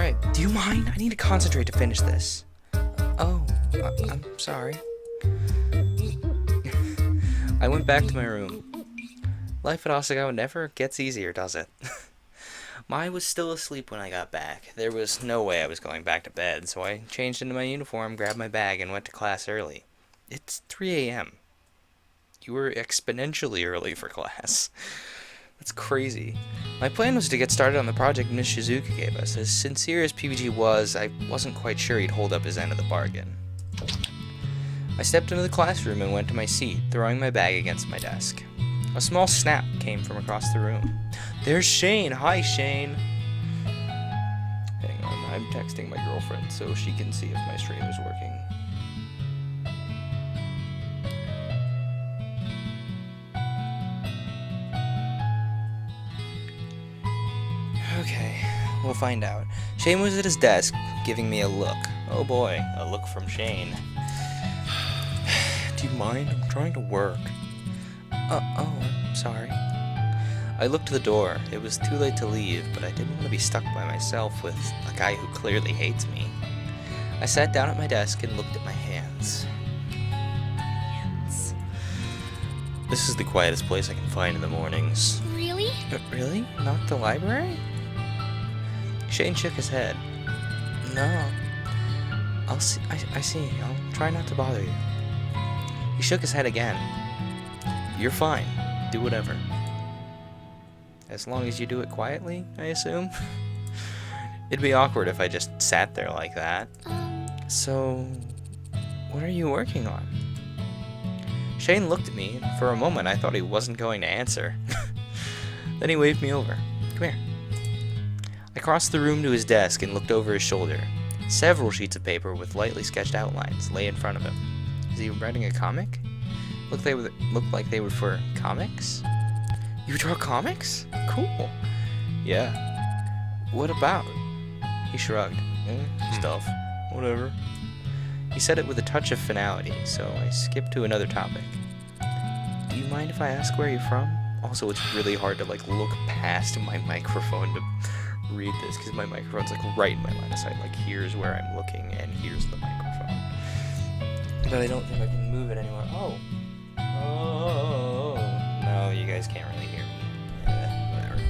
Alright, do you mind? I need to concentrate to finish this. Oh, I'm sorry. I went back to my room. Life at Asagao never gets easier, does it? Mai was still asleep when I got back. There was no way I was going back to bed, so I changed into my uniform, grabbed my bag, and went to class early. It's 3 a.m. You were exponentially early for class. That's crazy. My plan was to get started on the project Miss Shizuka gave us. As sincere as PBG was, I wasn't quite sure he'd hold up his end of the bargain. I stepped into the classroom and went to my seat, throwing my bag against my desk. A small snap came from across the room. There's Shane! Hi, Shane! Hang on, I'm texting my girlfriend so she can see if my stream is working. Okay, we'll find out. Shane was at his desk, giving me a look. Oh boy, a look from Shane. Do you mind? I'm trying to work. Oh, I'm sorry. I looked to the door. It was too late to leave, but I didn't want to be stuck by myself with a guy who clearly hates me. I sat down at my desk and looked at my hands. This is the quietest place I can find in the mornings. Really? Really? Not the library? Shane shook his head. No. I see. I'll try not to bother you. He shook his head again. You're fine. Do whatever. As long as you do it quietly, I assume? It'd be awkward if I just sat there like that. So, what are you working on? Shane looked at me, and for a moment I thought he wasn't going to answer. Then he waved me over. Come here. I crossed the room to his desk and looked over his shoulder. Several sheets of paper with lightly sketched outlines lay in front of him. Is he writing a comic? Looked like they were for comics? You draw comics? Cool. Yeah. What about? He shrugged. Stuff. Whatever. He said it with a touch of finality, so I skipped to another topic. Do you mind if I ask where you're from? Also, it's really hard to look past my microphone to read this, because my microphone's right in my line of sight. Here's where I'm looking, and here's the microphone. But I don't think I can move it anymore. Oh. No, you guys can't really hear me. Whatever.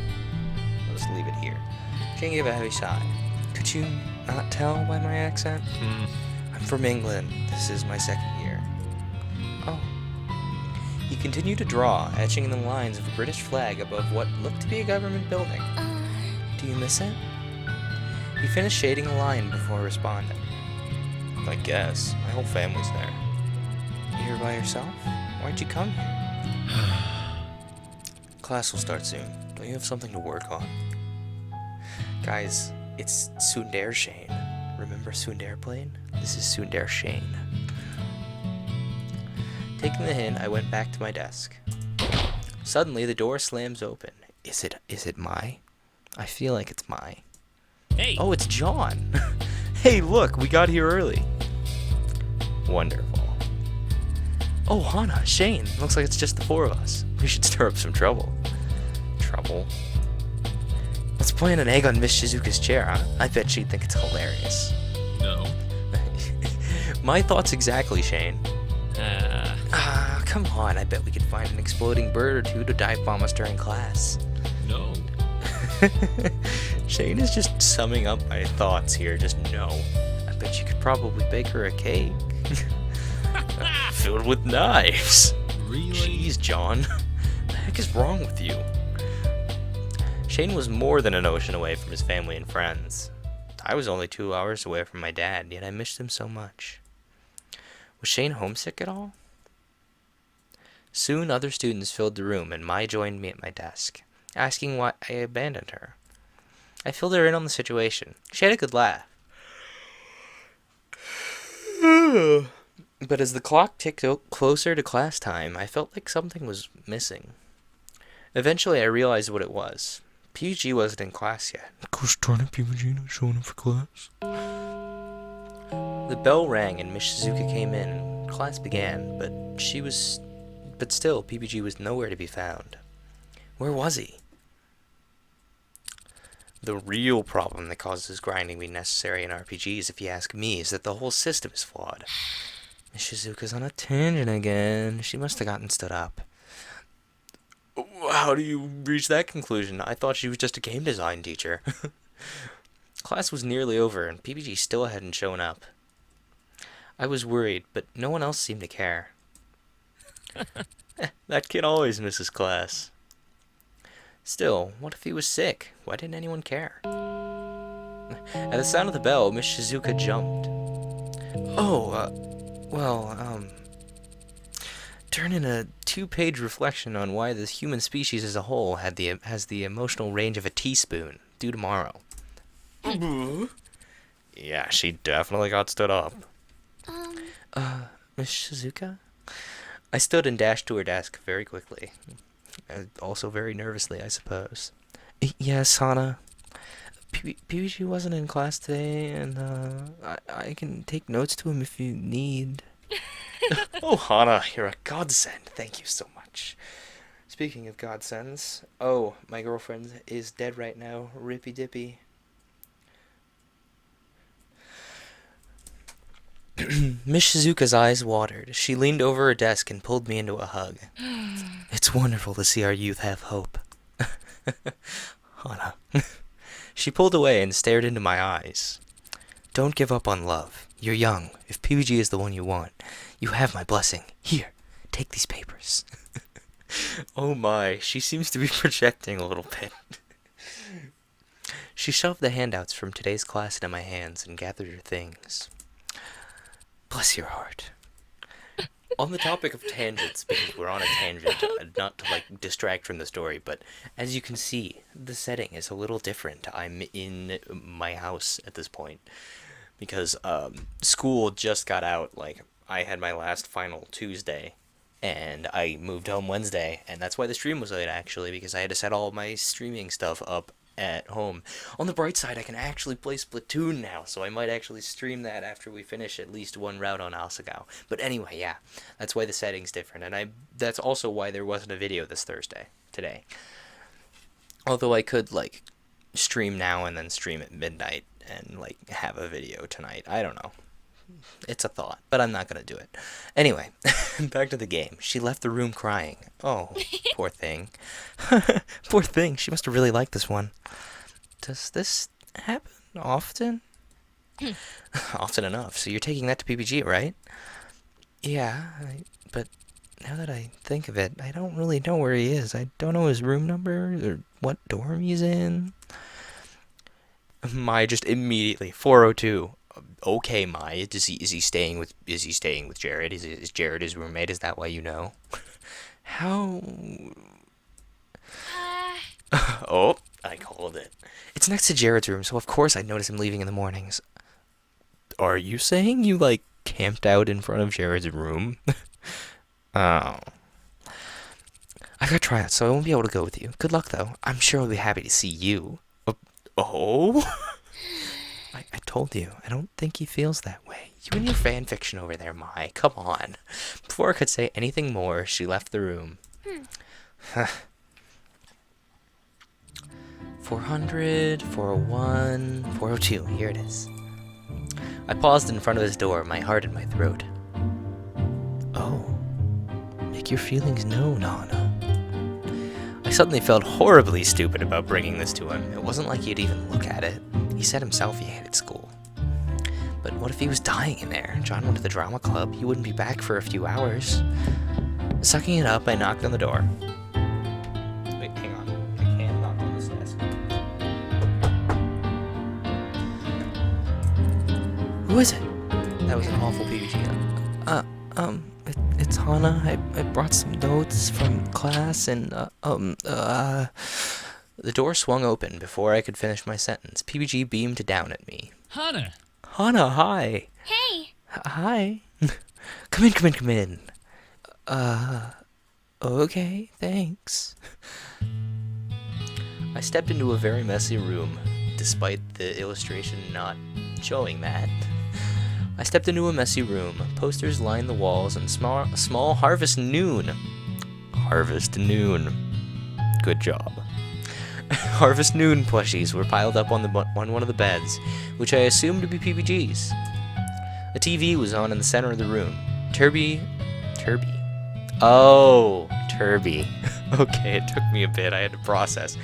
I'll just leave it here. Shane gave a heavy sigh. Could you not tell by my accent? I'm from England. This is my second year. Oh. He continued to draw, etching the lines of a British flag above what looked to be a government building. Do you miss it? He finished shading a line before responding. I guess. My whole family's there. You're by yourself? Why'd you come here? Class will start soon. Don't you have something to work on? Guys, it's Tsundere Shane. Remember Tsundere Plane? This is Tsundere Shane. Taking the hint, I went back to my desk. Suddenly, the door slams open. Is it Mai? I feel like it's Mai. Hey! Oh, it's John! Hey, look, we got here early. Wonderful. Oh, Hana, Shane. Looks like it's just the four of us. We should stir up some trouble. Trouble? Let's plant an egg on Miss Shizuka's chair, huh? I bet she'd think it's hilarious. No. My thoughts exactly, Shane. Come on. I bet we could find an exploding bird or two to dive bomb us during class. No. Shane is just summing up my thoughts here. Just no. I bet you could probably bake her a cake. Filled with knives. Really? Jeez, John. The heck is wrong with you? Shane was more than an ocean away from his family and friends. I was only 2 hours away from my dad, yet I missed him so much. Was Shane homesick at all? Soon other students filled the room, and Mai joined me at my desk, asking why I abandoned her. I filled her in on the situation. She had a good laugh. But as the clock ticked closer to class time, I felt like something was missing. Eventually, I realized what it was. PG wasn't in class yet. Gosh darn it, PG not showing up for class. The bell rang and Miss Shizuka came in and class began, but still, PPG was nowhere to be found. Where was he? The real problem that causes grinding being necessary in RPGs, if you ask me, is that the whole system is flawed. Miss Shizuka's on a tangent again. She must have gotten stood up. How do you reach that conclusion? I thought she was just a game design teacher. Class was nearly over, and PPG still hadn't shown up. I was worried, but no one else seemed to care. That kid always misses class. Still, what if he was sick? Why didn't anyone care? At the sound of the bell, Miss Shizuka jumped. Turn in a 2-page reflection on why the human species as a whole has the emotional range of a teaspoon, due tomorrow. Yeah, she definitely got stood up. Miss Shizuka? I stood and dashed to her desk very quickly. Also very nervously, I suppose. Yes, Hana. PPG wasn't in class today, and I can take notes to him if you need. Oh, Hana, you're a godsend. Thank you so much. Speaking of godsends, my girlfriend is dead right now. Rippy dippy. Miss Shizuka's eyes watered. She leaned over her desk and pulled me into a hug. It's wonderful to see our youth have hope. Hana. She pulled away and stared into my eyes. Don't give up on love. You're young. If PPG is the one you want, you have my blessing. Here, take these papers. Oh my, she seems to be projecting a little bit. She shoved the handouts from today's class into my hands and gathered her things. Bless your heart. On the topic of tangents, because we're on a tangent, not to distract from the story, but as you can see, the setting is a little different. I'm in my house at this point because school just got out. I had my last final Tuesday, and I moved home Wednesday, and that's why the stream was late actually, because I had to set all my streaming stuff up at home. On the bright side, I can actually play Splatoon now, so I might actually stream that after we finish at least one route on Asagao. But anyway, yeah, that's why the setting's different, and that's also why there wasn't a video this today. Although I could, stream now and then stream at midnight and, have a video tonight. I don't know. It's a thought, but I'm not gonna do it. Anyway, back to the game. She left the room crying. Oh, poor thing. Poor thing. She must have really liked this one. Does this happen often? Often enough. So you're taking that to PPG, right? Yeah, but now that I think of it, I don't really know where he is. I don't know his room number or what dorm he's in. Mai just immediately 402. Okay, Mai, is he staying with Jared? Is Jared his roommate? Is that why you know? How? Oh, I called it. It's next to Jared's room, so of course I'd notice him leaving in the mornings. Are you saying you camped out in front of Jared's room? Oh. I got tryouts, so I won't be able to go with you. Good luck, though. I'm sure I'll be happy to see you. Oh? I told you, I don't think he feels that way. You and your fan fiction over there, Mai. Come on. Before I could say anything more, she left the room. 400, 401, 402. Here it is. I paused in front of his door, my heart in my throat. Oh. Make your feelings known, Anna. I suddenly felt horribly stupid about bringing this to him. It wasn't like he'd even look at it. He said himself he hated school. But what if he was dying in there? John went to the drama club. He wouldn't be back for a few hours. Sucking it up, I knocked on the door. Wait, hang on. I can't knock on this desk. Who is it? That was an awful PvG. It's Hana. I brought some notes from class and, The door swung open before I could finish my sentence. PPG beamed down at me. Hana! Hana, hi! Hey! Hi! Come in. Okay, thanks. I stepped into a very messy room, despite the illustration not showing that. I stepped into a messy room. Posters lined the walls and small Harvest Noon. Harvest Noon. Good job. Harvest Moon plushies were piled up on one of the beds, which I assumed to be PBG's. A TV was on in the center of the room. Turby? Oh, Turby. Okay, it took me a bit. I had to process.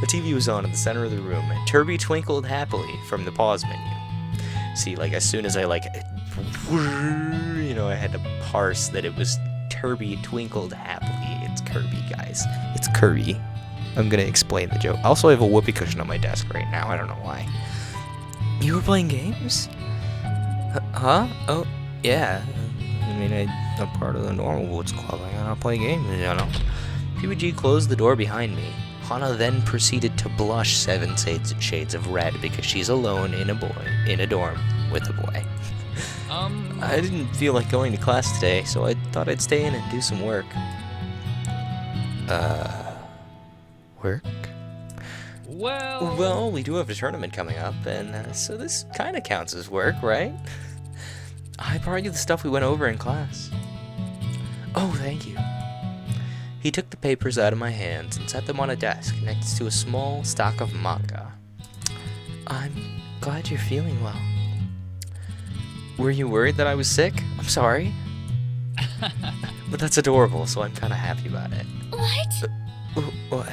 A TV was on in the center of the room, and Turby twinkled happily from the pause menu. See, like, as soon as I, like, I had to parse that it was Turby twinkled happily. It's Kirby, guys. It's Kirby. I'm gonna explain the joke. Also, I have a whoopee cushion on my desk right now. I don't know why. You were playing games? Huh? Oh, yeah. I mean, I'm part of the normal Woods Club. I gotta play games, you know. PBG closed the door behind me. Hana then proceeded to blush 7 shades of red because she's alone in a dorm with a boy. I didn't feel like going to class today, so I thought I'd stay in and do some work. Work? Well, we do have a tournament coming up, and so this kind of counts as work, right? I brought you the stuff we went over in class. Oh, thank you. He took the papers out of my hands and set them on a desk next to a small stock of manga. I'm glad you're feeling well. Were you worried that I was sick? I'm sorry. But that's adorable, so I'm kind of happy about it. What?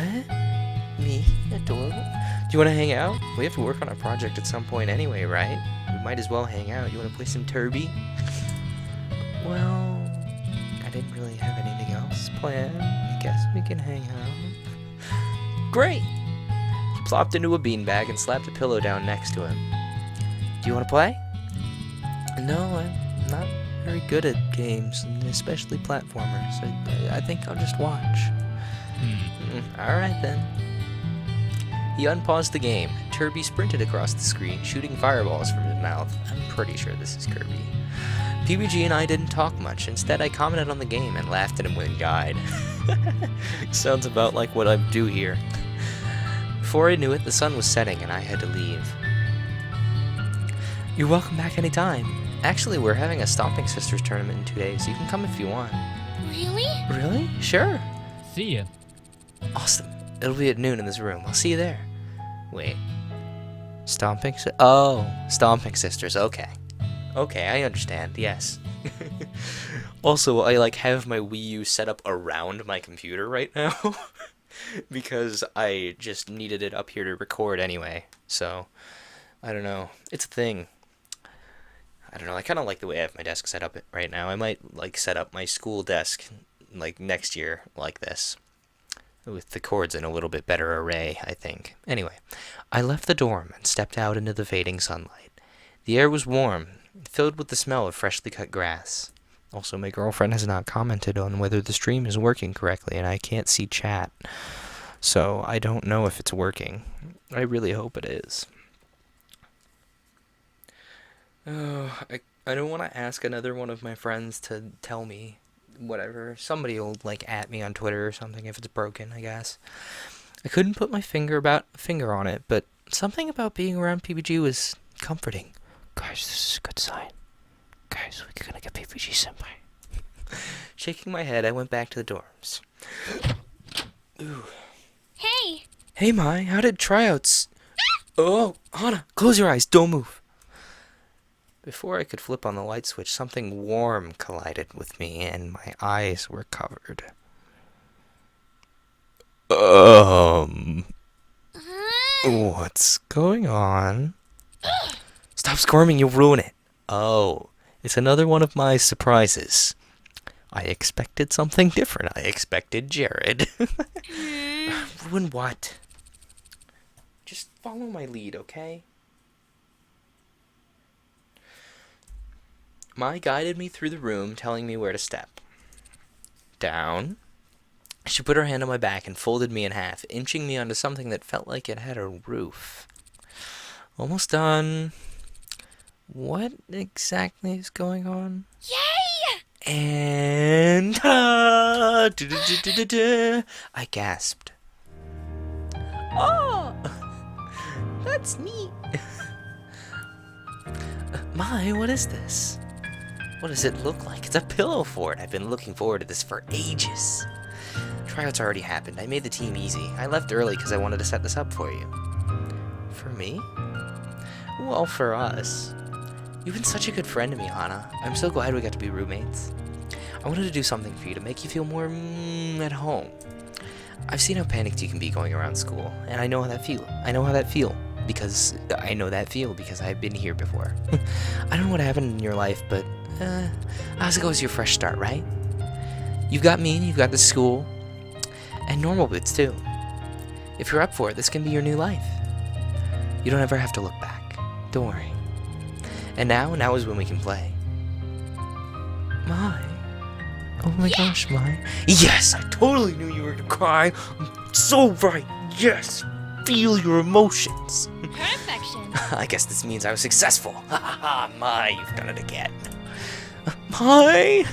Me? Adorable? Do you want to hang out? We have to work on our project at some point anyway, right? We might as well hang out. You want to play some Turby? Well, I didn't really have anything else planned. I guess we can hang out. Great! He plopped into a beanbag and slapped a pillow down next to him. Do you want to play? No, I'm not very good at games, especially platformers. I think I'll just watch. Alright then. He unpaused the game. Turby sprinted across the screen, shooting fireballs from his mouth. I'm pretty sure this is Kirby. PBG and I didn't talk much. Instead, I commented on the game and laughed at him when he died. Sounds about like what I do here. Before I knew it, the sun was setting and I had to leave. You're welcome back anytime. Actually, we're having a Stomping Sisters tournament in 2 days. You can come if you want. Really? Really? Sure. See ya. Awesome. It'll be at noon in this room. I'll see you there. Wait. Stomping Sisters. Okay. Okay, I understand. Yes. Also, I have my Wii U set up around my computer right now because I just needed it up here to record anyway. So, I don't know. It's a thing. I don't know. I kind of like the way I have my desk set up right now. I might set up my school desk next year like this, with the cords in a little bit better array, I think. Anyway, I left the dorm and stepped out into the fading sunlight. The air was warm, filled with the smell of freshly cut grass. Also, my girlfriend has not commented on whether the stream is working correctly, and I can't see chat, so I don't know if it's working. I really hope it is. Oh, I don't want to ask another one of my friends to tell me whatever. Somebody will at me on Twitter or something if it's broken, I guess. I couldn't put my finger on it, but something about being around PBG was comforting. Guys, this is a good sign. Guys, we're gonna get PBG senpai. Shaking my head, I went back to the dorms. Ooh. Hey! Hey, Mai, how did tryouts? Oh, Hana, close your eyes, don't move. Before I could flip on the light switch, something warm collided with me, and my eyes were covered. What's going on? Stop squirming, you'll ruin it. Oh, it's another one of my surprises. I expected something different. I expected Jared. Ruin what? Just follow my lead, okay? Mai guided me through the room, telling me where to step. Down. She put her hand on my back and folded me in half, inching me onto something that felt like it had a roof. Almost done. What exactly is going on? Yay! And I gasped. Oh, that's neat. Mai, what is this? What does it look like? It's a pillow fort. I've been looking forward to this for ages. Tryouts already happened. I made the team easy. I left early because I wanted to set this up for you. For me? Well, for us. You've been such a good friend to me, Hana. I'm so glad we got to be roommates. I wanted to do something for you to make you feel more at home. I've seen how panicked you can be going around school, and I know how that feel. Because I've been here before. I don't know what happened in your life, but Asagao is your fresh start, right? You've got me, you've got the school, and normal boots too. If you're up for it, this can be your new life. You don't ever have to look back. Don't worry. And now is when we can play. My. Oh my gosh, Mai. Yes, I totally knew you were gonna cry. I'm so right. Yes. Feel your emotions. Perfection. I guess this means I was successful. Ha ha ha, Mai, you've done it again. Mai!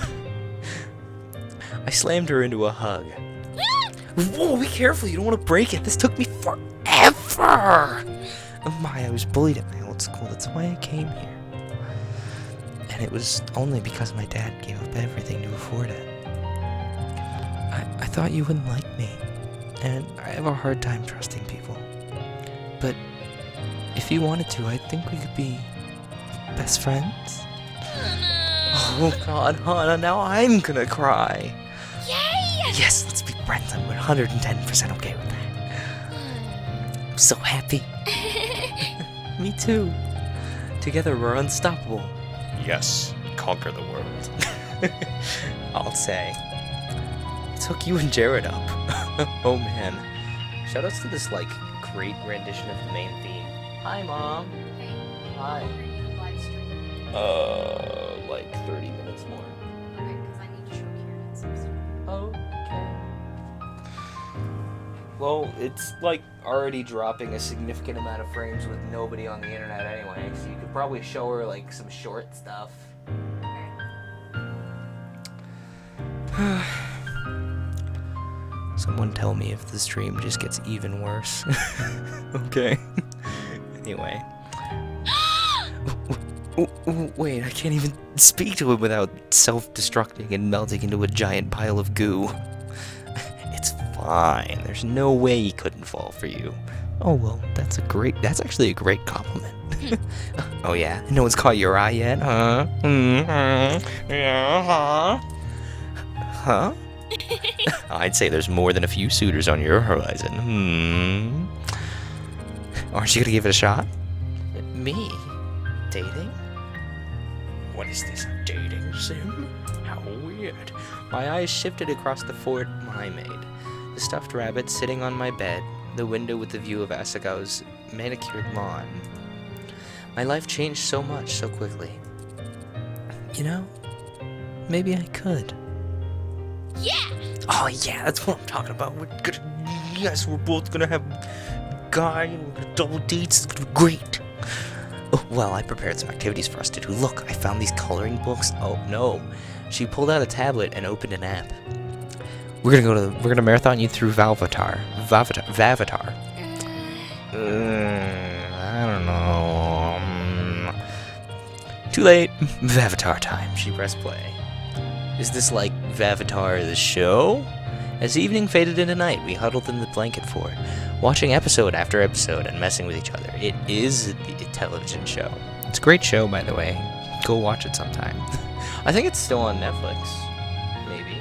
I slammed her into a hug. Whoa, be careful, you don't want to break it. This took me forever. Mai, I was bullied at my old school. That's why I came here. And it was only because my dad gave up everything to afford it. I thought you wouldn't like me, and I have a hard time trusting people. But if you wanted to, I think we could be best friends. Oh god, Hana, now I'm gonna cry. Yay! Yes, let's be friends. I'm 110% okay with that. I'm so happy. Me too. Together we're unstoppable. Yes, conquer the world. I'll say. Let's hook you and Jared up. Oh man. Shoutouts to this great rendition of the main theme. Hi Mom. Hey, Hi. when are you live streaming? 30 minutes more. Okay, because I need to show Kieran some stuff. Okay. Well, it's already dropping a significant amount of frames with nobody on the internet anyway, so you could probably show her some short stuff. Someone tell me if the stream just gets even worse. Okay. Anyway. Wait, I can't even speak to him without self-destructing and melting into a giant pile of goo. It's fine. There's no way he couldn't fall for you. Oh, well, that's actually a great compliment. Oh, yeah? No one's caught your eye yet, huh? Yeah, huh? I'd say there's more than a few suitors on your horizon. Aren't you gonna give it a shot? Me? Dating? What is this, a dating sim? How weird. My eyes shifted across the fort I made. The stuffed rabbit sitting on my bed, the window with the view of Asagao's manicured lawn. My life changed so much so quickly. You know, maybe I could. Yeah! Oh yeah, that's what I'm talking about. Yes, we're both gonna have a guy and we're gonna double dates. It's gonna be great. Oh, well, I prepared some activities for us to do. Look, I found these coloring books. Oh no. She pulled out a tablet and opened an app. We're gonna marathon you through Vavatar. I don't know. Too late. Vavatar time. She pressed play. Is this like Vavatar the show? As evening faded into night, we huddled in the blanket fort, watching episode after episode and messing with each other. It is a television show. It's a great show, by the way. Go watch it sometime. I think it's still on Netflix. Maybe.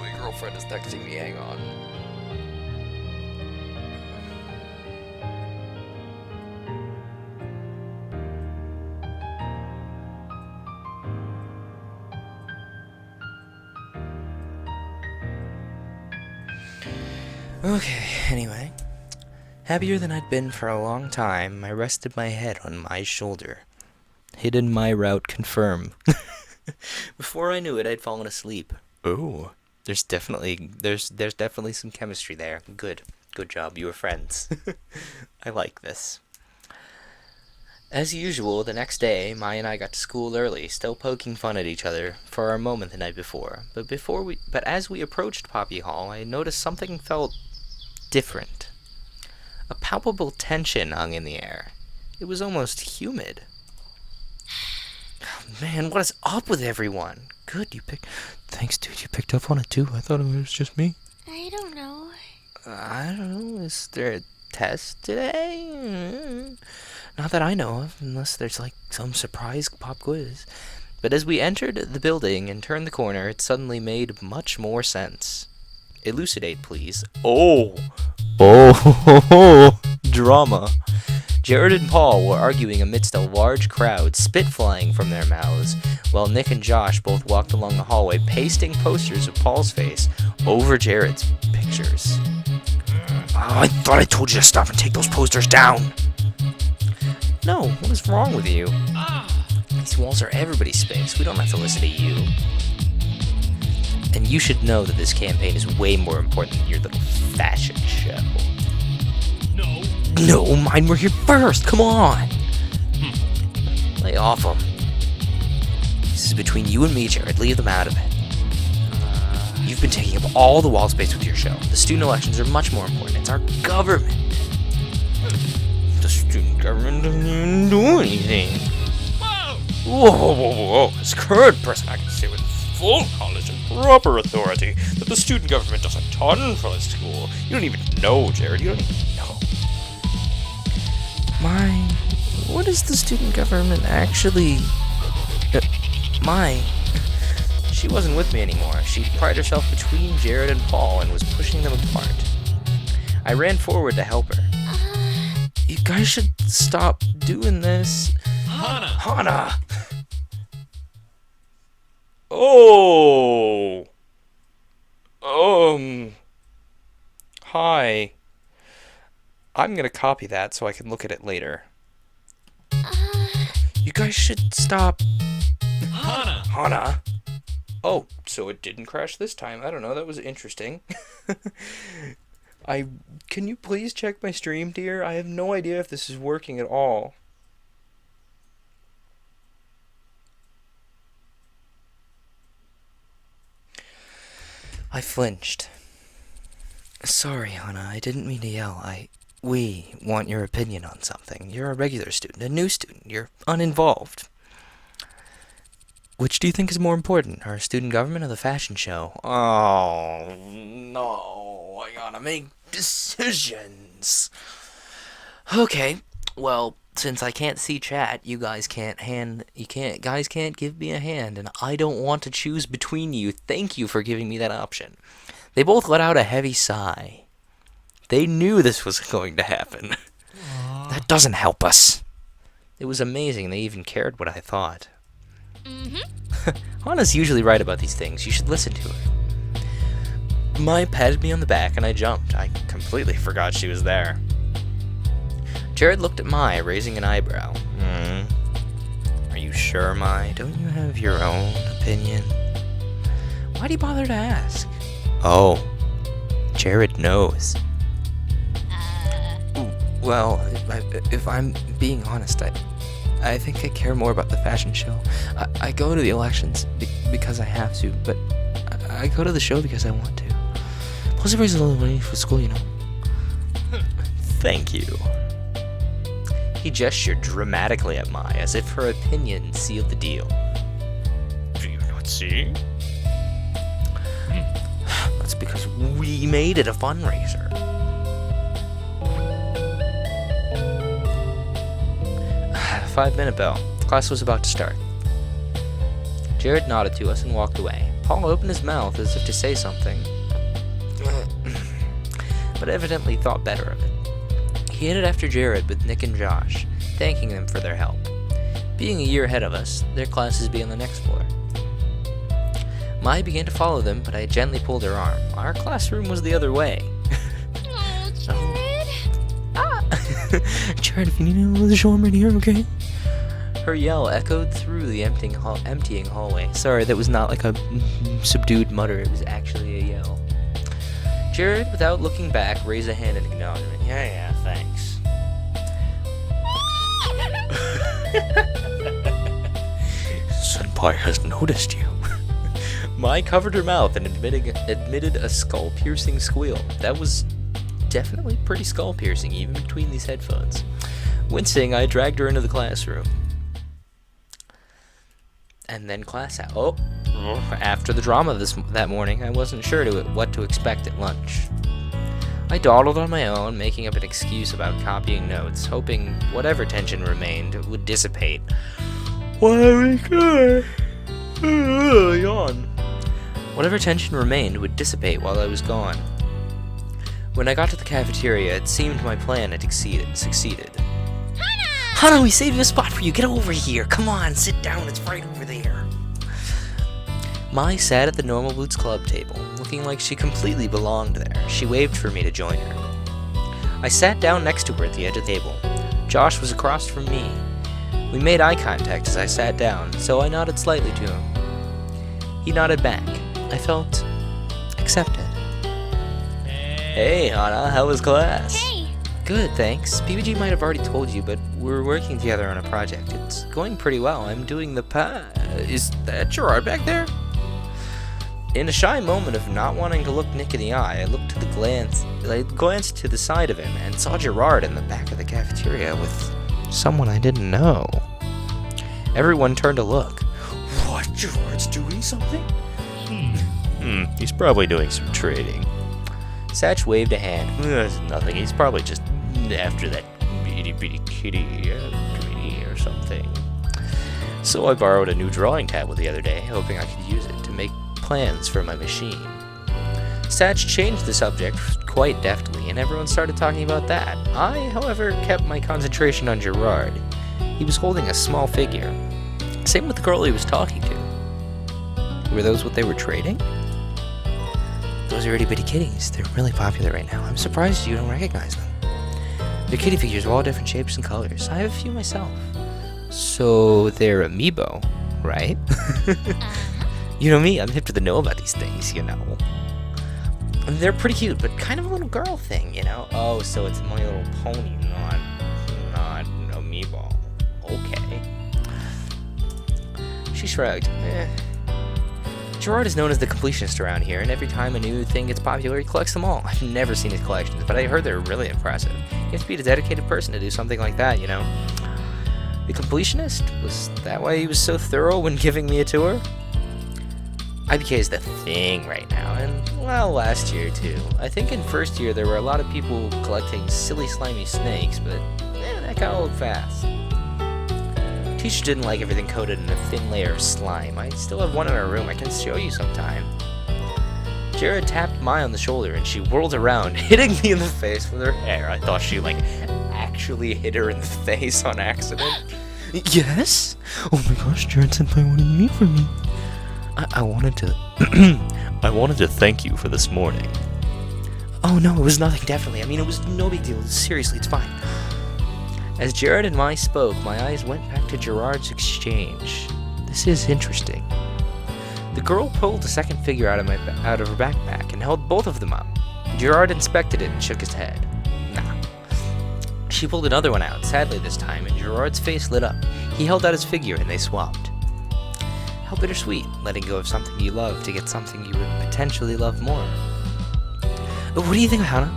My girlfriend is texting me. Hang on. Okay, anyway. Happier than I'd been for a long time, I rested my head on my shoulder. Hidden my route confirmed. Before I knew it, I'd fallen asleep. Oh, there's definitely some chemistry there. Good job, you were friends. I like this. As usual, the next day, Mai and I got to school early, still poking fun at each other for our moment the night before. But as we approached Poppy Hall, I noticed something felt different. A palpable tension hung in the air. It was almost humid. Oh, man, what is up with everyone? Good, you picked... Thanks, dude, you picked up on it, too. I thought it was just me. I don't know. I don't know. Is there a test today? Not that I know of, unless there's, like, some surprise pop quiz. But as we entered the building and turned the corner, it suddenly made much more sense. Elucidate, please. Oh, drama. Jared and Paul were arguing amidst a large crowd, spit flying from their mouths, while Nick and Josh both walked along the hallway, pasting posters of Paul's face over Jared's pictures. Oh, I thought I told you to stop and take those posters down. No, what is wrong with you? These walls are everybody's space. We don't have to listen to you. And you should know that this campaign is way more important than your little fashion show. No, mine were here first. Come on. Lay off them. This is between you and me, Jared. Leave them out of it. You've been taking up all the wall space with your show. The student elections are much more important. It's our government. The student government doesn't even do anything. Whoa. As current president, I can say with full knowledge and proper authority that the student government does a ton for the school. You don't even know, Jared. You don't even know. What is the student government actually... She wasn't with me anymore. She pried herself between Jared and Paul and was pushing them apart. I ran forward to help her. You guys should stop doing this. Hana! Oh! Hi. I'm gonna copy that so I can look at it later. You guys should stop. Hana! Oh, so it didn't crash this time. I don't know, that was interesting. Can you please check my stream, dear? I have no idea if this is working at all. I flinched. Sorry, Hana, I didn't mean to yell. We want your opinion on something. You're a regular student, a new student. You're uninvolved. Which do you think is more important, our student government or the fashion show? Oh, no. I gotta make decisions. Okay, well, since I can't see chat, you guys can't give me a hand, and I don't want to choose between you. Thank you for giving me that option. They both let out a heavy sigh. They knew this was going to happen. That doesn't help us. It was amazing they even cared what I thought. Hana's usually right about these things. You should listen to her. Mai patted me on the back and I jumped. I completely forgot she was there. Jared looked at Mai, raising an eyebrow. Are you sure, Mai? Don't you have your own opinion? Why'd he bother to ask? Oh, Jared knows. Well, if I'm being honest, I think I care more about the fashion show. I go to the elections because I have to, but I go to the show because I want to. Plus, it raises a little money for school, you know. Thank you. He gestured dramatically at Mai, as if her opinion sealed the deal. Do you not see? That's because we made it a fundraiser. 5-minute bell. Class was about to start. Jared nodded to us and walked away. Paul opened his mouth as if to say something, but evidently thought better of it. He headed after Jared with Nick and Josh, thanking them for their help. Being a year ahead of us, their classes be on the next floor. Mai began to follow them, but I gently pulled her arm. Our classroom was the other way. Oh, Jared. Jared, if you need to show, I'm right here, okay? Her yell echoed through the emptying hallway. Sorry, that was not like a subdued mutter, it was actually a yell. Jared, without looking back, raised a hand in acknowledgement. Yeah, thanks. Senpai has noticed you. Mai covered her mouth and admitted a skull-piercing squeal. That was definitely pretty skull-piercing, even between these headphones. Wincing, I dragged her into the classroom. And then class out. Oh, After the drama that morning, I wasn't sure what to expect at lunch. I dawdled on my own, making up an excuse about copying notes, hoping whatever tension remained would dissipate. Yawn. Whatever tension remained would dissipate while I was gone. When I got to the cafeteria, it seemed my plan had succeeded. Hana, we saved a spot for you. Get over here. Come on, sit down. It's right over there. Mai sat at the Normal Boots Club table, looking like she completely belonged there. She waved for me to join her. I sat down next to her at the edge of the table. Josh was across from me. We made eye contact as I sat down, so I nodded slightly to him. He nodded back. I felt accepted. Hey, Hana, how was class? Hey! Good, thanks. PBG might have already told you, but we're working together on a project. It's going pretty well. I'm doing the Is that Gerard back there? In a shy moment of not wanting to look Nick in the eye, I glanced to the side of him and saw Gerard in the back of the cafeteria with someone I didn't know. Everyone turned to look. What? Gerard's doing something? He's probably doing some trading. Satch waved a hand. There's nothing. He's probably just after that itty-bitty kitty committee or something. So I borrowed a new drawing tablet the other day, hoping I could use it to make plans for my machine. Satch changed the subject quite deftly, and everyone started talking about that. I, however, kept my concentration on Gerard. He was holding a small figure. Same with the girl he was talking to. Were those what they were trading? Those are itty-bitty kitties. They're really popular right now. I'm surprised you don't recognize them. They're kitty figures of all different shapes and colors. I have a few myself. So they're amiibo, right? You know me, I'm hip to the know about these things, you know. They're pretty cute, but kind of a little girl thing, you know. Oh, so it's My Little Pony, not amiibo. Okay. She shrugged. Gerard is known as the completionist around here, and every time a new thing gets popular, he collects them all. I've never seen his collections, but I heard they're really impressive. You have to be a dedicated person to do something like that, you know. The completionist? Was that why he was so thorough when giving me a tour? IBK is the thing right now, and, well, last year too. I think in first year there were a lot of people collecting silly slimy snakes, but that got old fast. Teacher didn't like everything coated in a thin layer of slime. I still have one in our room I can show you sometime. Jared tapped Mai on the shoulder and she whirled around, hitting me in the face with her hair. I thought she, actually hit her in the face on accident. Yes? Oh my gosh, Jared Senpai, what do you need from me? I wanted to... I wanted to thank you for this morning. Oh no, it was nothing, definitely. I mean, it was no big deal. Seriously, it's fine. As Jared and Mai spoke, my eyes went back to Gerard's exchange. This is interesting. The girl pulled a second figure out of her backpack and held both of them up. Gerard inspected it and shook his head. Nah. She pulled another one out, sadly this time, and Gerard's face lit up. He held out his figure and they swapped. How bittersweet, letting go of something you love to get something you would potentially love more. What do you think of Hana?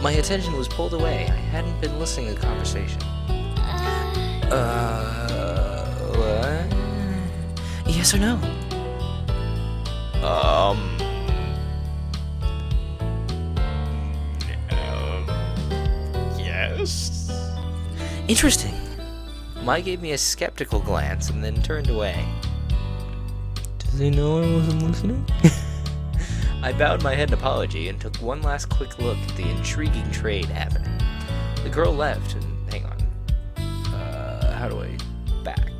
My attention was pulled away. I hadn't been listening to the conversation. What? Yes or no? Yes? Interesting. Mai gave me a skeptical glance and then turned away. Does he know I wasn't listening? I bowed my head in apology and took one last quick look at the intriguing trade happening. The girl left and... hang on. How do I... back?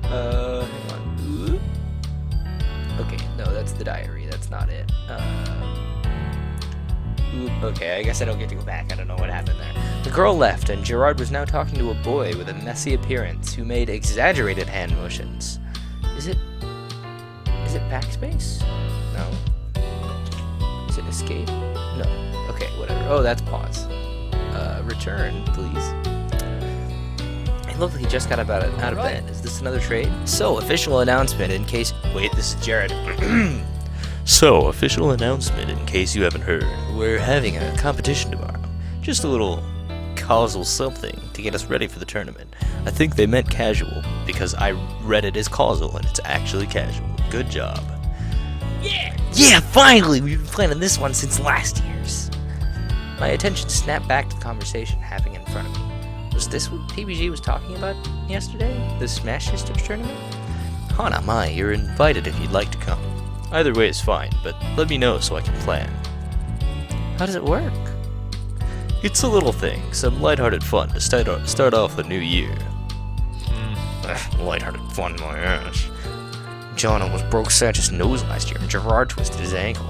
Hang on. Oop. Okay, no, that's the diary. That's not it. Oop, okay, I guess I don't get to go back. I don't know what happened there. The girl left, and Gerard was now talking to a boy with a messy appearance who made exaggerated hand motions. Is it backspace? No. Is it escape? No. Okay, whatever. Oh, that's pause. Return, please. It looked like he just got out of bed. Is this another trade? So, official announcement in case... Wait, this is Jared. So, official announcement in case you haven't heard. We're having a competition tomorrow. Just a little causal something to get us ready for the tournament. I think they meant casual, because I read it as causal, and it's actually casual. Good job. Yeah, finally! We've been planning this one since last year's. My attention snapped back to the conversation happening in front of me. Was this what PBG was talking about yesterday? The Smash Sisters tournament? Hana, Mai, you're invited if you'd like to come. Either way is fine, but let me know so I can plan. How does it work? It's a little thing, some lighthearted fun to start off the new year. Lighthearted fun, my ass. John almost broke Satch's nose last year, and Gerard twisted his ankle.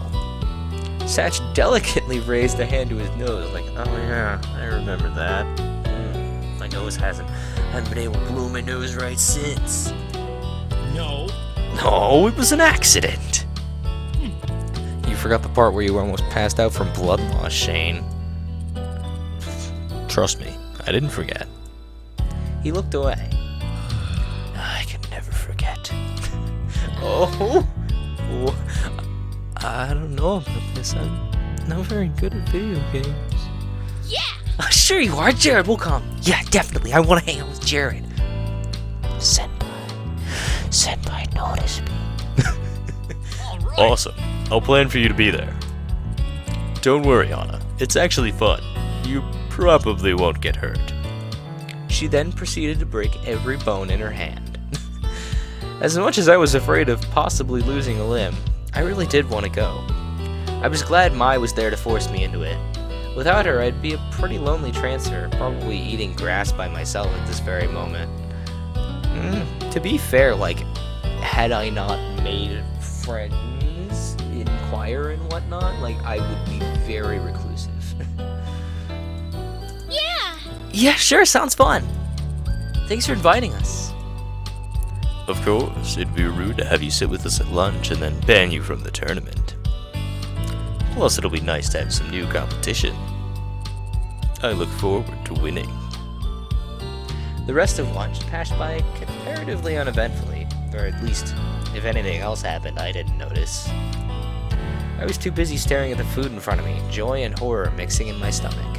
Satch delicately raised a hand to his nose, like, oh yeah, I remember that. My nose hasn't been able to blow my nose right since. No, it was an accident. You forgot the part where you almost passed out from blood loss, Shane. Trust me, I didn't forget. He looked away. I can never forget. Oh, I don't know about this. I'm not very good at video games. Yeah! Sure you are. Jared will come. Yeah, definitely. I want to hang out with Jared. Senpai, notice me. Awesome. I'll plan for you to be there. Don't worry, Anna. It's actually fun. You probably won't get hurt. She then proceeded to break every bone in her hand. As much as I was afraid of possibly losing a limb, I really did want to go. I was glad Mai was there to force me into it. Without her, I'd be a pretty lonely transfer, probably eating grass by myself at this very moment. To be fair, like, had I not made friends in choir and whatnot, like, I would be very reclusive. Yeah! Yeah, sure, sounds fun. Thanks for inviting us. Of course, it'd be rude to have you sit with us at lunch and then ban you from the tournament. Plus, it'll be nice to have some new competition. I look forward to winning. The rest of lunch passed by comparatively uneventfully, or at least, if anything else happened, I didn't notice. I was too busy staring at the food in front of me, joy and horror mixing in my stomach.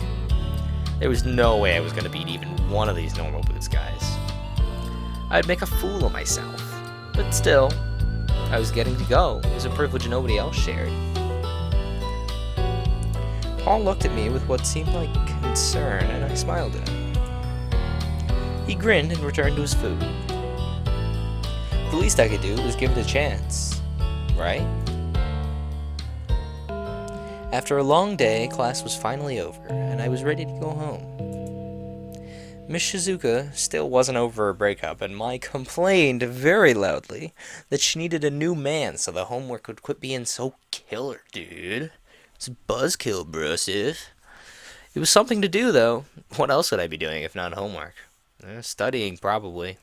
There was no way I was going to beat even one of these normal boots guys. I'd make a fool of myself, but still, I was getting to go. It was a privilege nobody else shared. Paul looked at me with what seemed like concern, and I smiled at him. He grinned and returned to his food. The least I could do was give it a chance, right? After a long day, class was finally over, and I was ready to go home. Miss Shizuka still wasn't over her breakup, and Mai complained very loudly that she needed a new man so the homework would quit being so killer, dude. It's buzzkill, brosif. It was something to do, though. What else would I be doing if not homework? Studying, probably.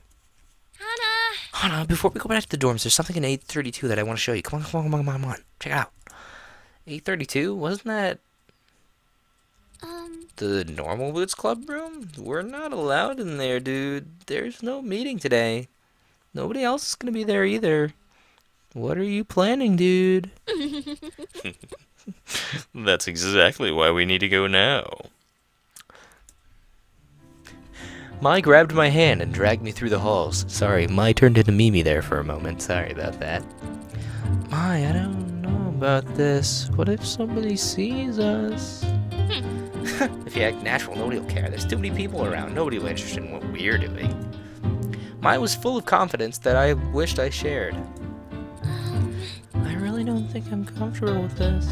Hana, before we go back to the dorms, there's something in 832 that I want to show you. Come on. Check it out. 832? Wasn't that the normal Boots Club room? We're not allowed in there, dude. There's no meeting today. Nobody else is going to be there either. What are you planning, dude? That's exactly why we need to go now. Mai grabbed my hand and dragged me through the halls. Sorry, Mai turned into Mimi there for a moment. Sorry about that. Mai, I don't know about this. What if somebody sees us? If you act natural, nobody will care. There's too many people around. Nobody will be interested in what we're doing. Mai was full of confidence that I wished I shared. I really don't think I'm comfortable with this.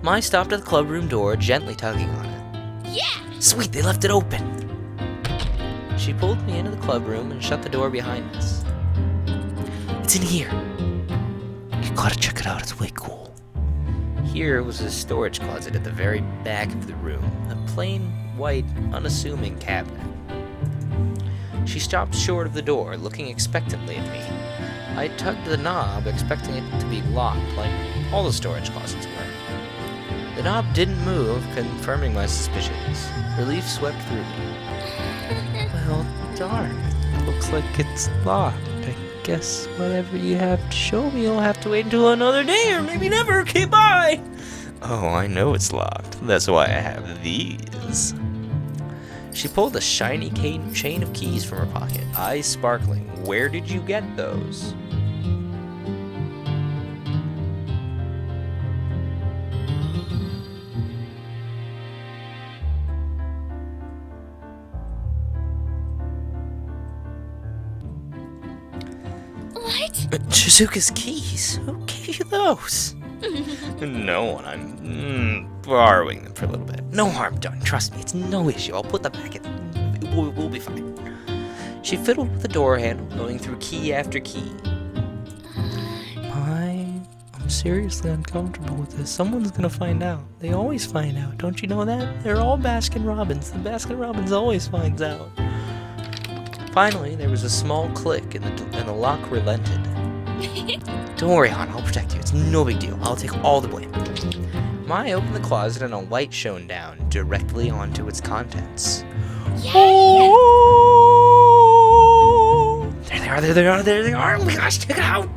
Mai stopped at the club room door, gently tugging on it. Yeah! Sweet, they left it open. She pulled me into the club room and shut the door behind us. It's in here. You gotta check it out, it's way cool. Here was a storage closet at the very back of the room, a plain, white, unassuming cabinet. She stopped short of the door, looking expectantly at me. I tugged the knob, expecting it to be locked, like all the storage closets were. The knob didn't move, confirming my suspicions. Relief swept through me. Well, darn. Looks like it's locked. I guess whatever you have to show me, you'll have to wait until another day, or maybe never. Okay, bye! Oh, I know it's locked. That's why I have these. She pulled a shiny chain of keys from her pocket, eyes sparkling. Where did you get those? What? Shizuka's keys? Who gave you those? No one. I'm borrowing them for a little bit. No harm done. Trust me, it's no issue. I'll put them back in. We'll be fine. She fiddled with the door handle, going through key after key. I'm seriously uncomfortable with this. Someone's gonna find out. They always find out. Don't you know that? They're all Baskin Robbins. The Baskin Robbins always finds out. Finally, there was a small click, and the lock relented. Don't worry, hon. I'll protect you. It's no big deal. I'll take all the blame. Mai opened the closet, and a light shone down directly onto its contents. Oh! There they are. Oh my gosh, check it out!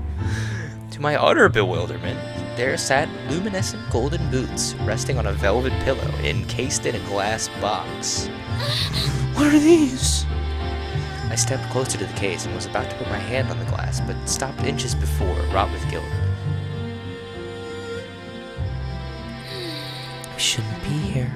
To my utter bewilderment, there sat luminescent golden boots resting on a velvet pillow encased in a glass box. What are these? I stepped closer to the case and was about to put my hand on the glass, but stopped inches before, wrought with guilt. We shouldn't be here.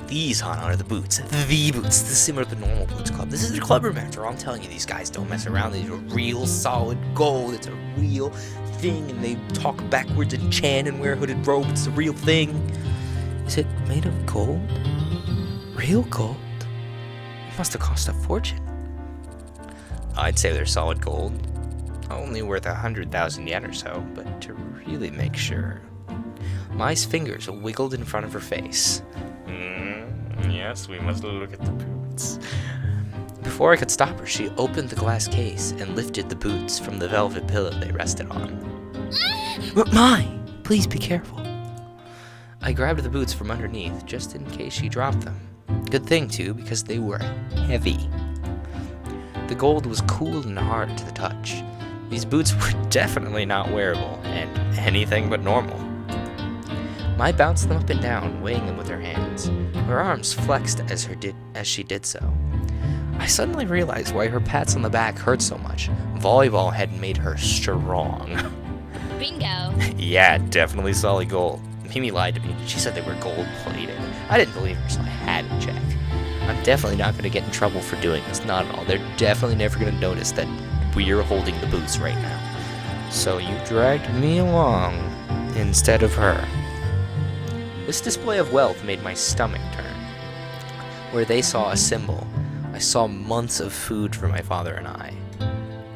These, Hana, are the boots. The boots. The similar to the normal boots club. This is the club room after all. I'm telling you, these guys don't mess around. These are real solid gold. It's a real thing, and they talk backwards and chant and wear hooded robes. It's a real thing. Is it made of gold? Real gold? It must have cost a fortune. I'd say they're solid gold. Only worth 100,000 yen or so, but to really make sure. Mai's fingers wiggled in front of her face. Yes, we must look at the boots. Before I could stop her, she opened the glass case and lifted the boots from the velvet pillow they rested on. Mai, please be careful. I grabbed the boots from underneath, just in case she dropped them. Good thing, too, because they were heavy. The gold was cool and hard to the touch. These boots were definitely not wearable, and anything but normal. Mai bounced them up and down, weighing them with her hands. Her arms flexed as she did so. I suddenly realized why her pats on the back hurt so much. Volleyball had made her strong. Bingo. Yeah, definitely solid gold. Mimi lied to me. She said they were gold-plated. I didn't believe her, so I had to check. I'm definitely not going to get in trouble for doing this. Not at all. They're definitely never going to notice that we're holding the boots right now. So you dragged me along instead of her. This display of wealth made my stomach turn. Where they saw a symbol, I saw months of food for my father and I.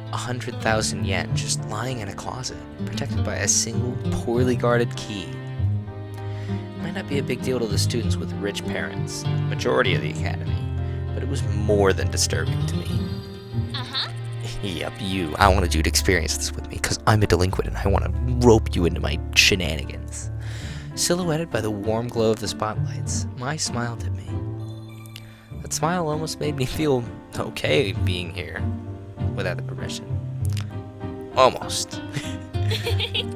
100,000 yen just lying in a closet, protected by a single, poorly guarded key. It might not be a big deal to the students with rich parents, majority of the academy, but it was more than disturbing to me. Uh-huh. Yep, you. I wanted you to experience this with me, because I'm a delinquent and I want to rope you into my shenanigans. Silhouetted by the warm glow of the spotlights, Mai smiled at me. That smile almost made me feel okay being here, without the permission. Almost.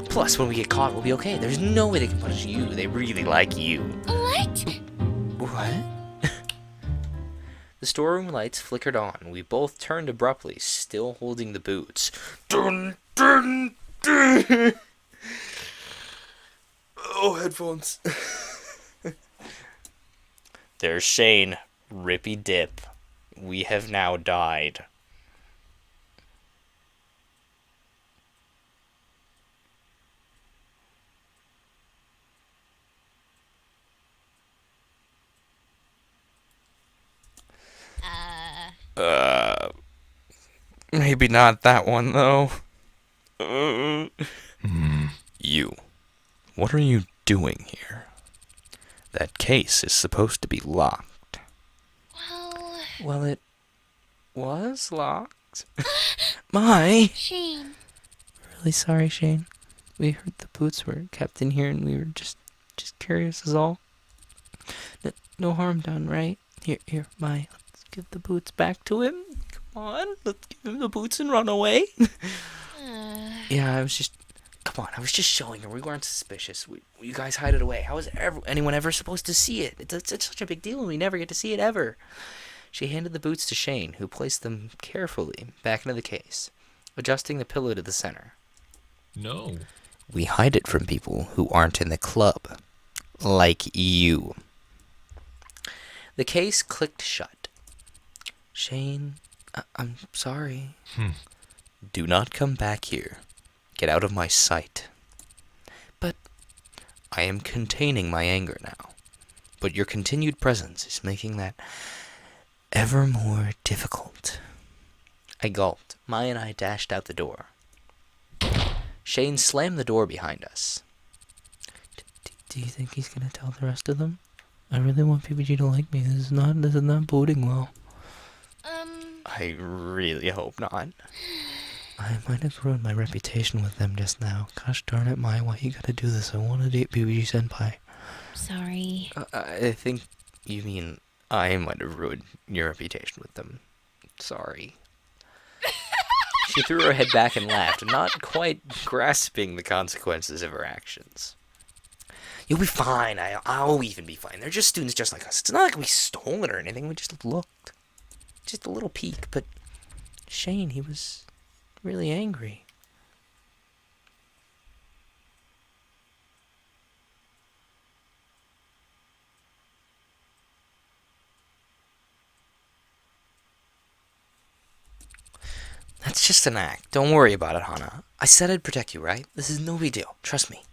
Plus, when we get caught, we'll be okay. There's no way they can punish you. They really like you. What? What? The storeroom lights flickered on. We both turned abruptly, still holding the boots. Dun, dun, dun. Oh, headphones. There's Shane. Rippy dip. We have now died. Maybe not that one, though. You. What are you doing here? That case is supposed to be locked. Well, it was locked. Mai! Shane. Really sorry, Shane. We heard the boots were kept in here and we were just curious is all. No harm done, right? Here, Mai. Let's give the boots back to him. Come on, let's give him the boots and run away. Yeah, I was just Come on, I was just showing her. We weren't suspicious. You guys hide it away. How is anyone ever supposed to see it? It's such a big deal, and we never get to see it ever. She handed the boots to Shane, who placed them carefully back into the case, adjusting the pillow to the center. No. We hide it from people who aren't in the club. Like you. The case clicked shut. Shane, I'm sorry. Do not come back here. Get out of my sight. But I am containing my anger now. But your continued presence is making that ever more difficult. I gulped. Maya and I dashed out the door. Shane slammed the door behind us. Do you think he's gonna tell the rest of them? I really want PPG to like me. This is not boding well. I really hope not. I might have ruined my reputation with them just now. Gosh darn it, Maya, why you gotta do this? I want to date PPG Senpai. Sorry. I think you mean I might have ruined your reputation with them. Sorry. She threw her head back and laughed, not quite grasping the consequences of her actions. You'll be fine. I'll even be fine. They're just students just like us. It's not like we stole it or anything. We just looked. Just a little peek. But Shane, he was really angry. That's just an act. Don't worry about it, Hana. I said I'd protect you, right? This is no big deal. Trust me.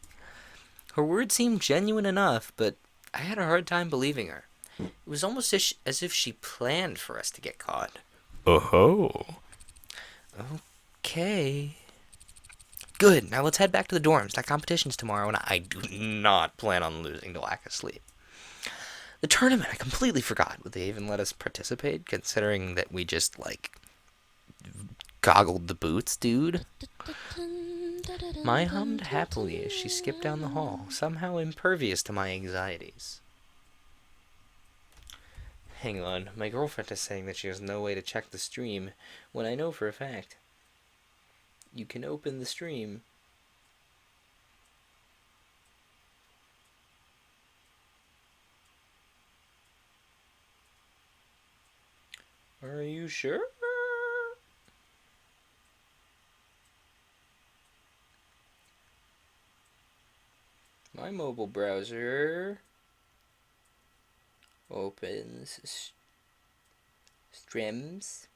Her words seemed genuine enough, but I had a hard time believing her. It was almost as if she planned for us to get caught. Oh-ho. Okay. Good. Now let's head back to the dorms. That competition's tomorrow, and I do not plan on losing to lack of sleep. The tournament, I completely forgot. Would they even let us participate, considering that we just, goggled the boots, dude? Maya hummed happily as she skipped down the hall, somehow impervious to my anxieties. Hang on, my girlfriend is saying that she has no way to check the stream, when I know for a fact. You can open the stream. Are you sure? My mobile browser opens streams.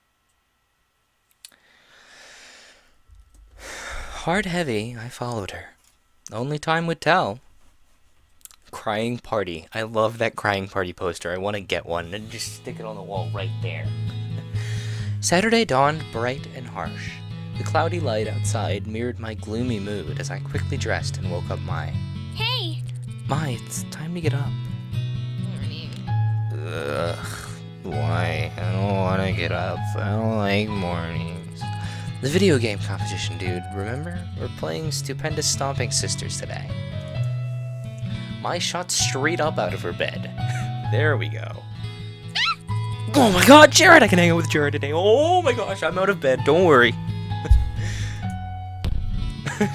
Hard heavy, I followed her. Only time would tell. Crying party. I love that crying party poster. I want to get one and just stick it on the wall right there. Saturday dawned bright and harsh. The cloudy light outside mirrored my gloomy mood as I quickly dressed and woke up Mai. Hey! Mai, it's time to get up. Morning. Ugh. Why? I don't want to get up. I don't like mornings. The video game competition, dude. Remember? We're playing Stupendous Stomping Sisters today. Mai shot straight up out of her bed. There we go. Oh my god, Jared! I can hang out with Jared today. Oh my gosh, I'm out of bed. Don't worry.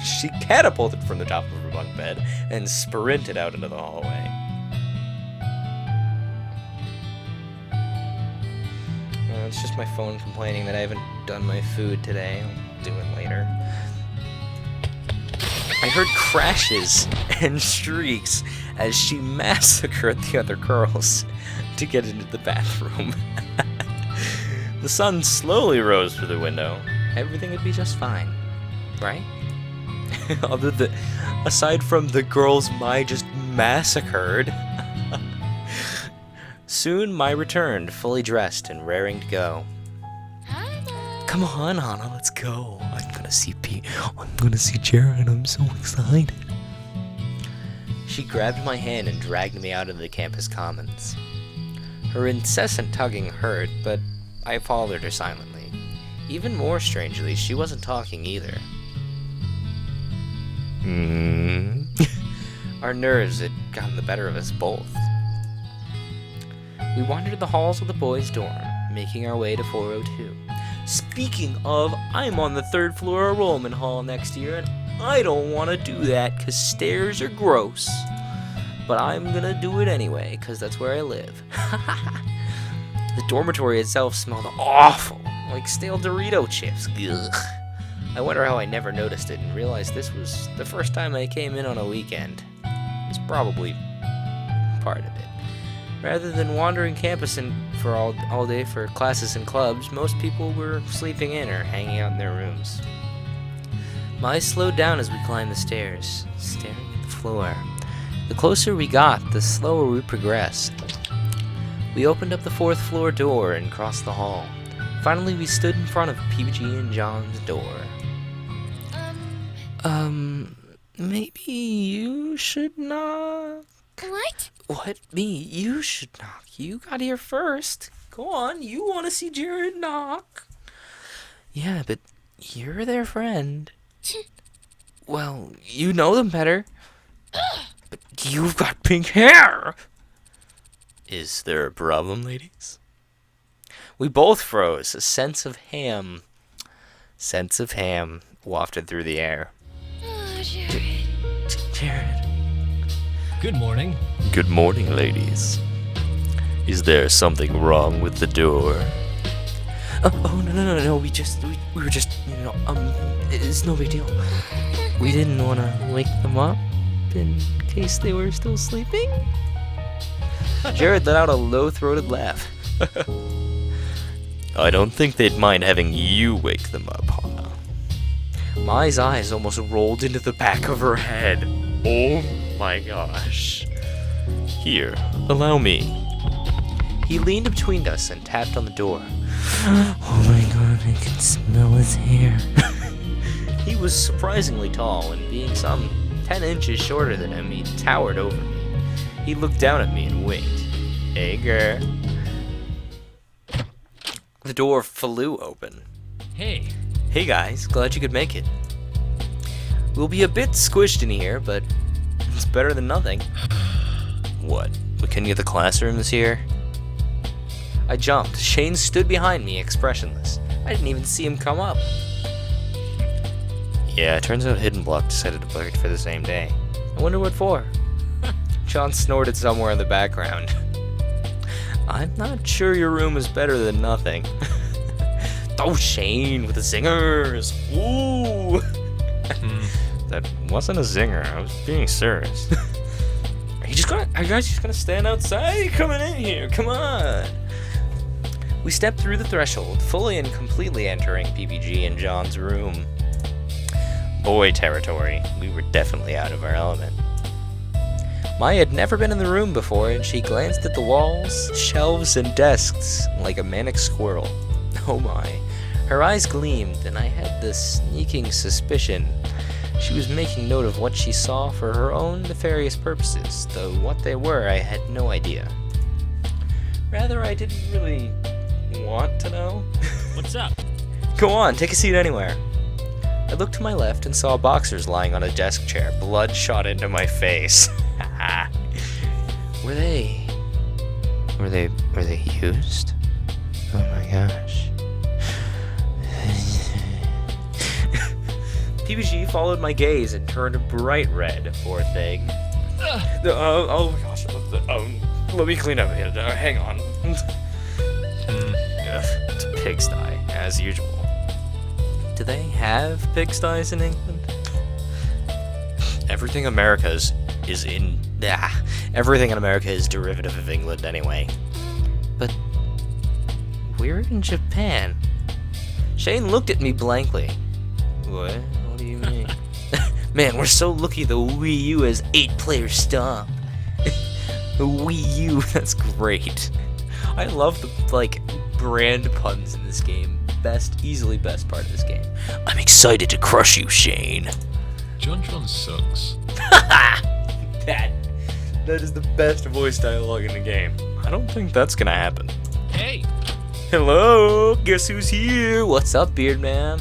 She catapulted from the top of her bunk bed and sprinted out into the hallway. It's just my phone complaining that I haven't done my food today. I'll do it later. I heard crashes and shrieks as she massacred the other girls to get into the bathroom. The sun slowly rose through the window. Everything would be just fine, right? Aside from the girls Mai just massacred. Soon Mai returned, fully dressed and raring to go. Hana. Come on, Hana, let's go. I'm gonna see Jared. I'm so excited. She grabbed my hand and dragged me out into the campus commons. Her incessant tugging hurt, but I followed her silently. Even more strangely, she wasn't talking either. Our nerves had gotten the better of us both. We wandered the halls of the boys' dorm, making our way to 402. Speaking of, I'm on the 3rd floor enrollment hall next year, and I don't want to do that because stairs are gross. But I'm gonna do it anyway because that's where I live. The dormitory itself smelled awful, like stale Dorito chips. Ugh. I wonder how I never noticed it and realized this was the first time I came in on a weekend. It's probably part of it. Rather than wandering campus for all day for classes and clubs, most people were sleeping in or hanging out in their rooms. My eyes slowed down as we climbed the stairs, staring at the floor. The closer we got, the slower we progressed. We opened up the 4th floor door and crossed the hall. Finally, we stood in front of PBG and John's door. Maybe you should knock? What? What? Me? You should knock. You got here first. Go on, you want to see Jared knock. Yeah, but you're their friend. Well, you know them better. But you've got pink hair. Is there a problem, ladies? We both froze. A sense of ham wafted through the air. Oh, Jared. Jared. Good morning. Good morning, ladies. Is there something wrong with the door? Oh no. We were just, it's no big deal. We didn't want to wake them up in case they were still sleeping. Jared let out a low-throated laugh. I don't think they'd mind having you wake them up, Hannah. Mai's eyes almost rolled into the back of her head. Oh my gosh. Here, allow me. He leaned between us and tapped on the door. Oh my god, I can smell his hair. He was surprisingly tall, and being some 10 inches shorter than him, he towered over me. He looked down at me and winked. Hey, girl. The door flew open. Hey. Hey guys, glad you could make it. We'll be a bit squished in here, but it's better than nothing. What? We couldn't get the classrooms here? I jumped. Shane stood behind me, expressionless. I didn't even see him come up. Yeah, it turns out Hidden Block decided to book it for the same day. I wonder what for. John snorted somewhere in the background. I'm not sure your room is better than nothing. Oh, Shane with the zingers. Ooh. That wasn't a zinger. I was being serious. Are you guys just gonna stand outside? Coming in here, come on. We stepped through the threshold, fully and completely entering PPG and John's room. Boy territory. We were definitely out of our element. Maya had never been in the room before, and she glanced at the walls, shelves, and desks like a manic squirrel. Oh my. Her eyes gleamed, and I had the sneaking suspicion she was making note of what she saw for her own nefarious purposes, though what they were I had no idea. Rather, I didn't really want to know. What's up? Go on, take a seat anywhere. I looked to my left and saw boxers lying on a desk chair. Blood shot into my face. Were they used? Oh my gosh. PBG followed my gaze and turned bright red, poor thing. Oh my gosh. Let me clean up here. Hang on. It's a pigsty, as usual. Do they have pigsties in England? Everything America is in... Everything in America is derivative of England anyway. But we're in Japan. Shane looked at me blankly. What? What do you mean? Man, we're so lucky the Wii U has 8-player stop. The Wii U, that's great. I love the, brand puns in this game. Easily best part of this game. I'm excited to crush you, Shane. John sucks. That is the best voice dialogue in the game. I don't think that's gonna happen. Hey. Hello, guess who's here? What's up, Beard Man?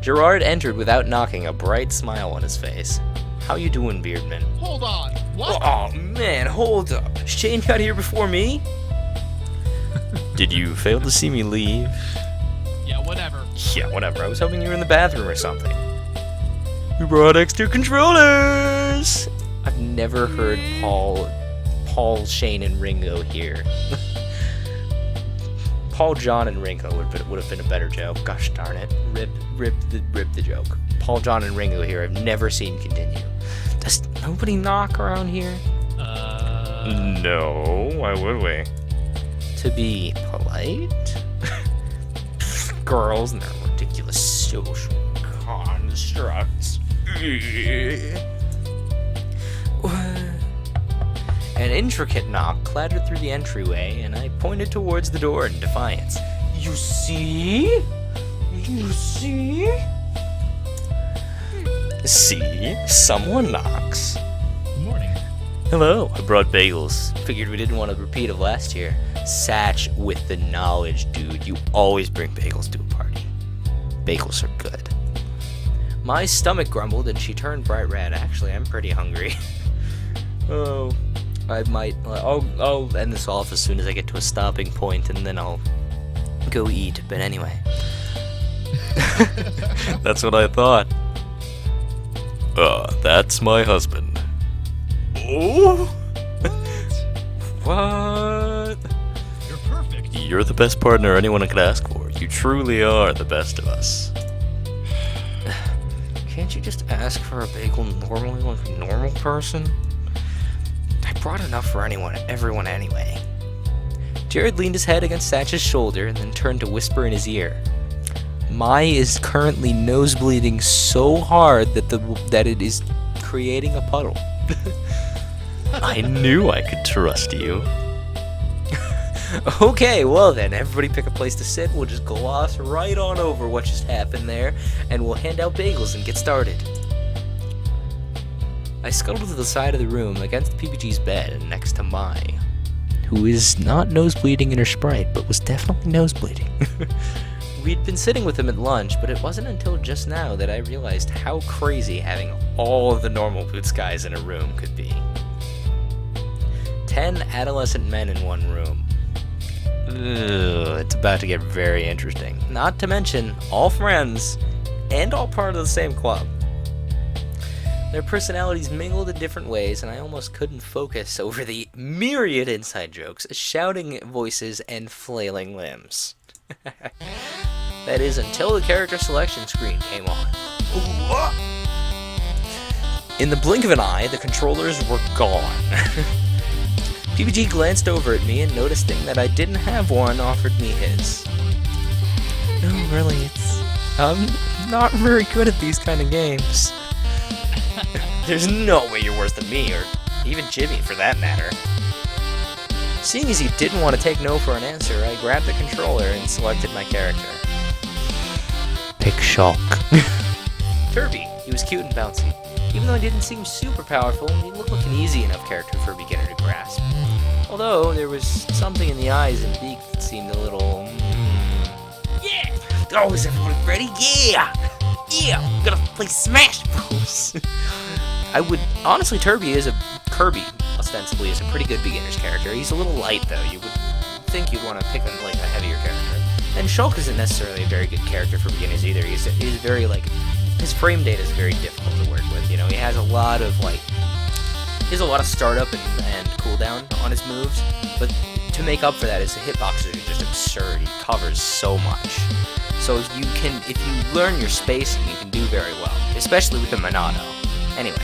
Gerard entered without knocking, a bright smile on his face. How you doing, Beardman? Hold on. What? Oh man, hold up. Shane got here before me? Did you fail to see me leave? Yeah, whatever. Yeah, whatever. I was hoping you were in the bathroom or something. We brought extra controllers! I've never heard Paul, Shane, and Ringo here. Paul, John, and Ringo would have been a better joke. Gosh darn it. Rip the joke. Paul, John, and Ringo here I've never seen continue. Does nobody knock around here? No, why would we? To be polite? Girls and their ridiculous social constructs. An intricate knock clattered through the entryway, and I pointed towards the door in defiance. You see? You see? See? Someone knocks. Good morning. Hello, I brought bagels. Figured we didn't want a repeat of last year. Satch with the knowledge, dude. You always bring bagels to a party. Bagels are good. My stomach grumbled and she turned bright red. Actually, I'm pretty hungry. Oh, I'll end this off as soon as I get to a stopping point and then I'll go eat. But anyway. That's what I thought. That's my husband. Oh? What? You're perfect. You're the best partner anyone could ask for. You truly are the best of us. Can't you just ask for a bagel normally like a normal person? I brought enough for everyone anyway. Jared leaned his head against Satch's shoulder and then turned to whisper in his ear. Mai is currently nosebleeding so hard that it is creating a puddle. I knew I could trust you. Okay, well then, everybody pick a place to sit. We'll just gloss right on over what just happened there, and we'll hand out bagels and get started. I scuttled to the side of the room against PPG's bed and next to Mai, who is not nosebleeding in her Sprite, but was definitely nosebleeding. We'd been sitting with him at lunch, but it wasn't until just now that I realized how crazy having all of the normal Boots guys in a room could be. 10 adolescent men in one room. Ugh, it's about to get very interesting. Not to mention, all friends, and all part of the same club. Their personalities mingled in different ways, and I almost couldn't focus over the myriad inside jokes, shouting voices, and flailing limbs. That is, until the character selection screen came on. In the blink of an eye, the controllers were gone. PPG glanced over at me and noticing that I didn't have one, offered me his. No, really, I'm not very good at these kind of games. There's no way you're worse than me, or even Jimmy for that matter. Seeing as he didn't want to take no for an answer, I grabbed the controller and selected my character. Pick Shulk. Turby. He was cute and bouncy. Even though he didn't seem super powerful, he looked like an easy enough character for a beginner to grasp. Although, there was something in the eyes and beak that seemed a little... Yeah! Oh, is everybody ready? Yeah! Yeah! I'm gonna play Smash Bros! Honestly, Kirby, ostensibly, is a pretty good beginner's character. He's a little light, though. You would think you'd want to pick a heavier character. And Shulk isn't necessarily a very good character for beginners either. He's very, his frame data is very difficult to work with. You know, he has a lot of startup and cooldown on his moves, but to make up for that, his hitboxes are just absurd. He covers so much. So if you learn your spacing, you can do very well, especially with the Monado. Anyway,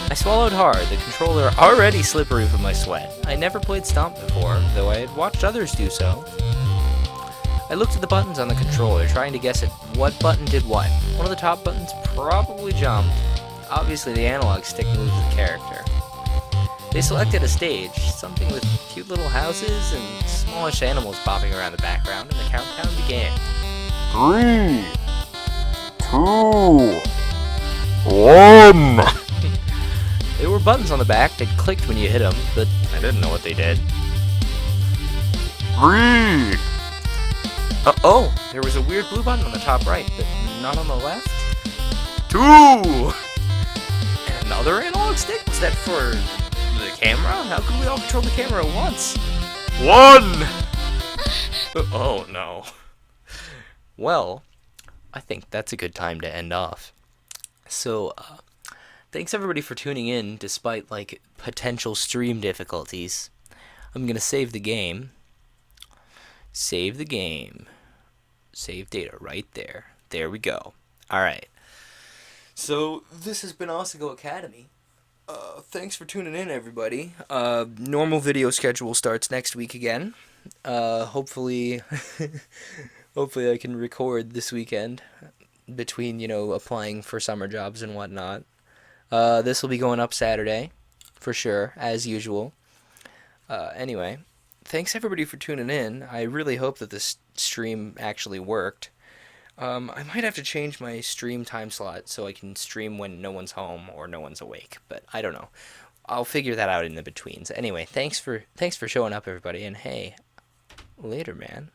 I swallowed hard, the controller already slippery from my sweat. I never played Stomp before, though I had watched others do so. I looked at the buttons on the controller, trying to guess at what button did what. One of the top buttons probably jumped. Obviously, the analog stick moves the character. They selected a stage, something with cute little houses and smallish animals bopping around the background, and the countdown began. 3, 2, 1. There were buttons on the back that clicked when you hit them, but I didn't know what they did. 3, Oh, there was a weird blue button on the top right, but not on the left? 2. And another analog stick? Was that for the camera? How could we all control the camera at once? 1. Oh, no. Well, I think that's a good time to end off. So, thanks everybody for tuning in despite like potential stream difficulties. I'm gonna save the game. Save the game. Save data right there. There we go. Alright. So, this has been Asagao Academy. Thanks for tuning in, everybody. Normal video schedule starts next week again. Hopefully, hopefully I can record this weekend between, applying for summer jobs and whatnot. This will be going up Saturday, for sure, as usual. Anyway, thanks everybody for tuning in. I really hope that this stream actually worked. I might have to change my stream time slot so I can stream when no one's home or no one's awake, but I don't know. I'll figure that out in the betweens. Anyway, thanks for showing up, everybody, and hey, later, man.